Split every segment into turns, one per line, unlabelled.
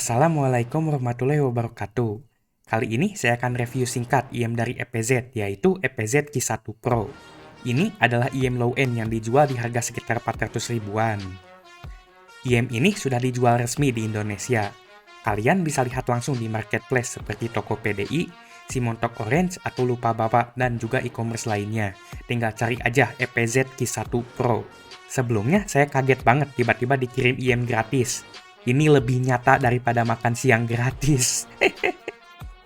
Assalamualaikum warahmatullahi wabarakatuh. Kali ini saya akan review singkat IM dari EPZ, yaitu EPZ Q1 Pro. Ini adalah IM low-end yang dijual di harga sekitar 400 ribuan. IM ini sudah dijual resmi di Indonesia. Kalian bisa lihat langsung di marketplace seperti toko PDI, Simontok Orange, atau Lupa Bapak, dan juga e-commerce lainnya. Tinggal cari aja EPZ Q1 Pro. Sebelumnya saya kaget banget tiba-tiba dikirim IM gratis. Ini lebih nyata daripada makan siang gratis.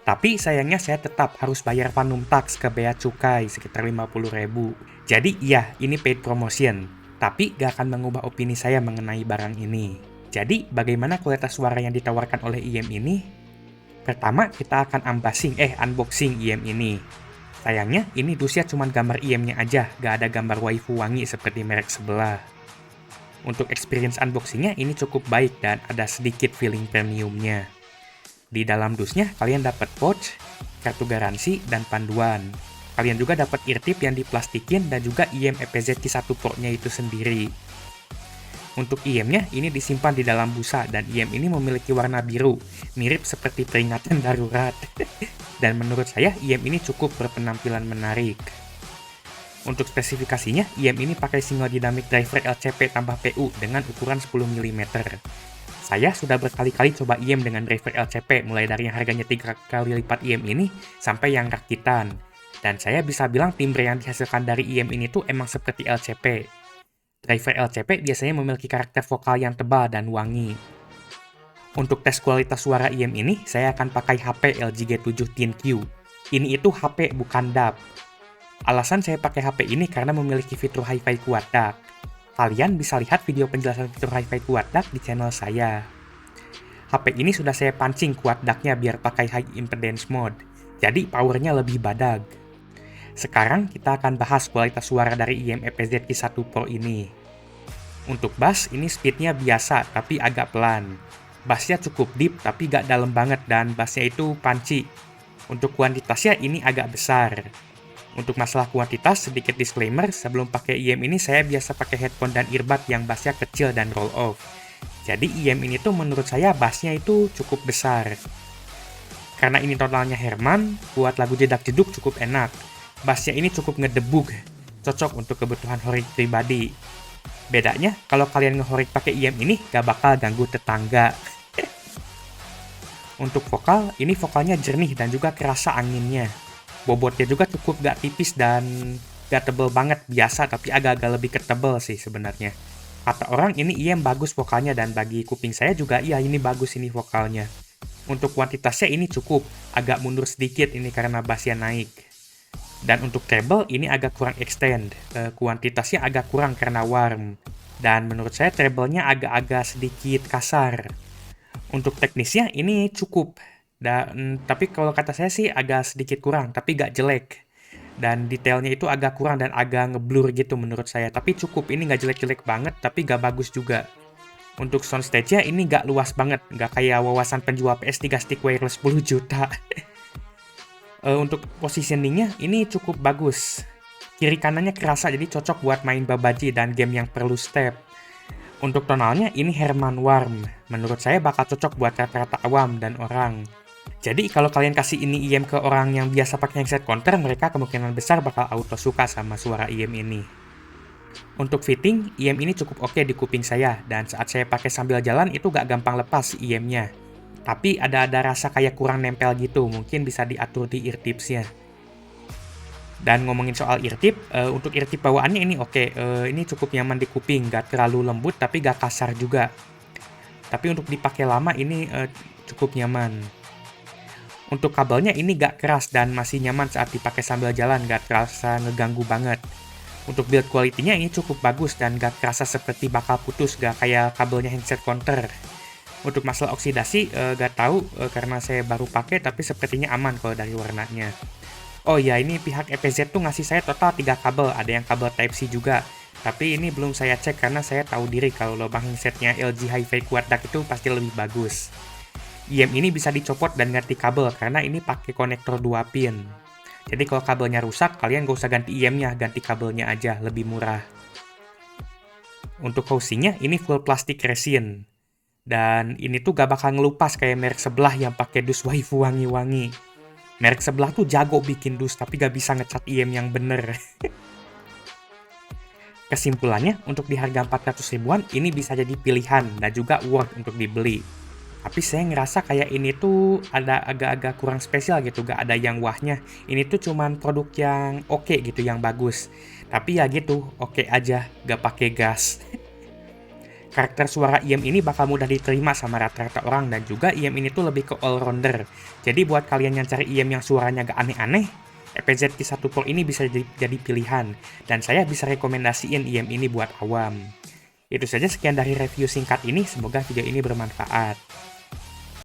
Tapi sayangnya saya tetap harus bayar Vanum Tax ke bea cukai sekitar 50.000. Jadi iya, ini paid promotion. Tapi gak akan mengubah opini saya mengenai barang ini. Jadi bagaimana kualitas suara yang ditawarkan oleh IM ini? Pertama kita akan unboxing IM ini. Sayangnya ini dusnya cuma gambar IM-nya aja, gak ada gambar waifu wangi seperti merek sebelah. Untuk experience unboxingnya ini cukup baik dan ada sedikit feeling premiumnya. Di dalam dusnya kalian dapat pouch, kartu garansi, dan panduan. Kalian juga dapat eartip yang diplastikin dan juga IM EPZ Q1 Pro-nya itu sendiri. Untuk IM-nya ini disimpan di dalam busa dan IM ini memiliki warna biru, mirip seperti peringatan darurat. Dan menurut saya IM ini cukup berpenampilan menarik. Untuk spesifikasinya, IM ini pakai single dynamic driver LCP tambah PU dengan ukuran 10 mm. Saya sudah berkali-kali coba IM dengan driver LCP, mulai dari yang harganya 3 kali lipat IM ini, sampai yang rakitan. Dan saya bisa bilang timbre yang dihasilkan dari IM ini tuh emang seperti LCP. Driver LCP biasanya memiliki karakter vokal yang tebal dan wangi. Untuk tes kualitas suara IM ini, saya akan pakai HP LG G7 ThinQ. Ini itu HP bukan DAB. Alasan saya pakai HP ini karena memiliki fitur Hi-Fi Quad DAC. Kalian bisa lihat video penjelasan fitur Hi-Fi Quad DAC di channel saya. HP ini sudah saya pancing Quad DAC-nya biar pakai High Impedance Mode, jadi powernya lebih badag. Sekarang kita akan bahas kualitas suara dari IM EPZ Q1 Pro ini. Untuk bass, ini speednya biasa tapi agak pelan. Bassnya cukup deep tapi gak dalam banget dan bassnya itu punchy. Untuk kuantitasnya ini agak besar. Untuk masalah kuantitas, sedikit disclaimer, sebelum pakai IM ini saya biasa pakai headphone dan earbud yang bassnya kecil dan roll off. Jadi IM ini tuh menurut saya bassnya itu cukup besar. Karena ini tonalnya Herman, buat lagu jedak-jeduk cukup enak. Bassnya ini cukup ngedebug, cocok untuk kebutuhan horik pribadi. Bedanya, kalau kalian ngehorik pakai IM ini, gak bakal ganggu tetangga. Untuk vokal, ini vokalnya jernih dan juga kerasa anginnya. Bobotnya juga cukup gak tipis dan gak tebel banget, biasa tapi agak-agak lebih ketebel sih sebenarnya. Kata orang ini IM bagus vokalnya dan bagi kuping saya juga iya ini bagus ini vokalnya. Untuk kuantitasnya ini cukup, agak mundur sedikit ini karena bassnya naik. Dan untuk treble ini agak kurang extend, kuantitasnya agak kurang karena warm. Dan menurut saya treble-nya agak-agak sedikit kasar. Untuk teknisnya ini cukup. Dan tapi kalau kata saya sih agak sedikit kurang, tapi gak jelek. Dan detailnya itu agak kurang dan agak ngeblur gitu menurut saya. Tapi cukup, ini gak jelek-jelek banget, tapi gak bagus juga. Untuk soundstage-nya ini gak luas banget, gak kayak wawasan penjual PS3 stick wireless 10 juta. Untuk positioning-nya ini cukup bagus. Kiri kanannya kerasa, jadi cocok buat main babaji dan game yang perlu step. Untuk tonalnya ini Herman Warm. Menurut saya bakal cocok buat rata-rata awam dan orang. Jadi kalau kalian kasih ini IM ke orang yang biasa pakai headset counter, mereka kemungkinan besar bakal auto suka sama suara IM ini. Untuk fitting, IM ini cukup oke di kuping saya, dan saat saya pakai sambil jalan itu gak gampang lepas IM-nya. Tapi ada rasa kayak kurang nempel gitu, mungkin bisa diatur di eartips-nya. Dan ngomongin soal eartip, untuk eartip bawaannya ini oke, ini cukup nyaman di kuping, gak terlalu lembut tapi gak kasar juga. Tapi untuk dipakai lama ini cukup nyaman. Untuk kabelnya ini gak keras dan masih nyaman saat dipakai sambil jalan, gak terasa ngeganggu banget. Untuk build quality-nya ini cukup bagus dan gak kerasa seperti bakal putus, gak kayak kabelnya handset counter. Untuk masalah oksidasi, gak tahu karena saya baru pakai, tapi sepertinya aman kalau dari warnanya. Oh ya, ini pihak EPZ tuh ngasih saya total 3 kabel, ada yang kabel Type-C juga. Tapi ini belum saya cek karena saya tahu diri kalau lubang handsetnya LG Hi-Fi Quad DAC itu pasti lebih bagus. IM ini bisa dicopot dan ganti kabel karena ini pakai konektor 2 pin. Jadi kalau kabelnya rusak, kalian gak usah ganti IM-nya, ganti kabelnya aja, lebih murah. Untuk housingnya ini full plastik resin. Dan ini tuh gak bakal ngelupas kayak merek sebelah yang pakai dus waifu wangi-wangi. Merek sebelah tuh jago bikin dus, tapi gak bisa ngecat IM yang bener. Kesimpulannya, untuk di harga 400 ribuan, ini bisa jadi pilihan dan juga worth untuk dibeli. Tapi saya ngerasa kayak ini tuh ada agak-agak kurang spesial gitu, gak ada yang wahnya. Ini tuh cuman produk yang oke gitu, yang bagus. Tapi ya gitu, oke aja, gak pakai gas. Karakter suara IM ini bakal mudah diterima sama rata-rata orang dan juga IM ini tuh lebih ke all-rounder. Jadi buat kalian yang cari IM yang suaranya gak aneh-aneh, EPZ Q1 Pro ini bisa jadi pilihan. Dan saya bisa rekomendasiin IM ini buat awam. Itu saja sekian dari review singkat ini, semoga video ini bermanfaat.